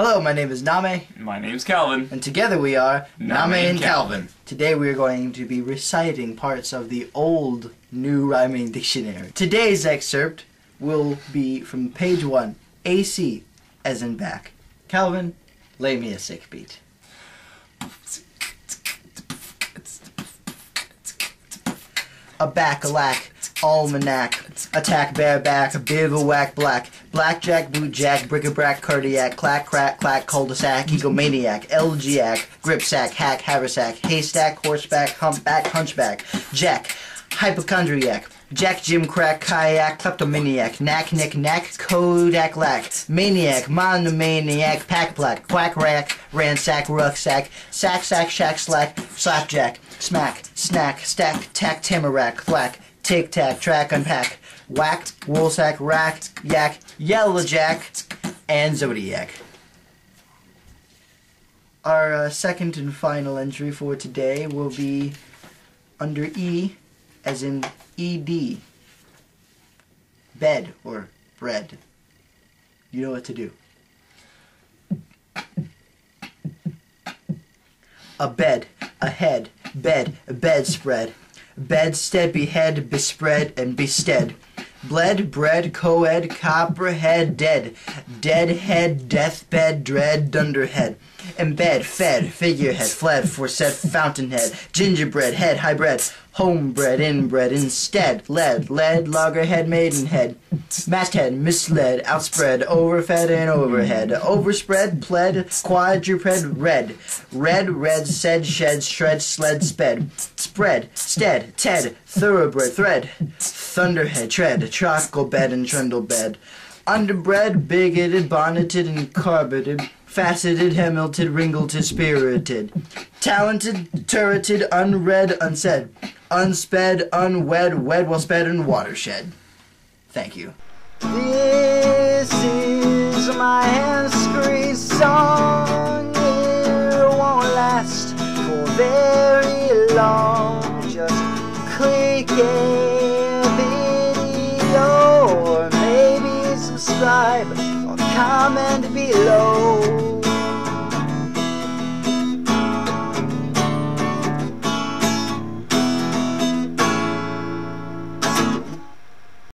Hello, my name is Name. My name's Calvin. And together we are Name and Calvin. Today we are going to be reciting parts of the old New Rhyming Dictionary. Today's excerpt will be from page 1, AC, as in back. Calvin, lay me a sick beat. A back-a-lack, almanac, attack bareback, bivouac black, blackjack, bootjack, bric-a-brac, cardiac, clack, crack, clack, cul-de-sac, egomaniac, LGac, gripsack, hack, haversack, haystack, horseback, humpback, hunchback, jack, hypochondriac, Jack, Jim, crack, kayak, kleptomaniac, knack, knick, knack, Kodak, lack, maniac, monomaniac, pack, black, quack, rack, ransack, rucksack, sack, shack, slack, slapjack, smack, snack, stack, tack, tamarack, thwack, tic-tac, track, unpack, whack, woolsack, rack, yak, yellowjack, and zodiac. Our second and final entry for today will be under E, as in ED. Bed, or bread. You know what to do. A bed, a head, bed, a bedspread. Bedstead, behead, bespread, and bestead. Bled, bread, coed, copperhead, dead. Deadhead, deathbed, dread, dunderhead. Embed, fed, figurehead, fled, for said fountainhead. Gingerbread, head, highbred, homebred, inbred, instead. Lead, loggerhead, maidenhead. Masthead, misled, outspread, overfed and overhead. Overspread, pled, quadruped, red. Red, said, shed, shred, sled, sped. Spread, stead, ted, thoroughbred, thread. Thunderhead, tread, trockle bed and trundle bed. Underbred, bigoted, bonneted, and carpeted. Faceted, hemilted, ringleted, spirited. Talented, turreted, unread, unsaid. Unsped, unwed, wed, well sped, and watershed. Thank you. This is my hand-screed song. It won't last for very long. Just click a video or maybe subscribe or comment below.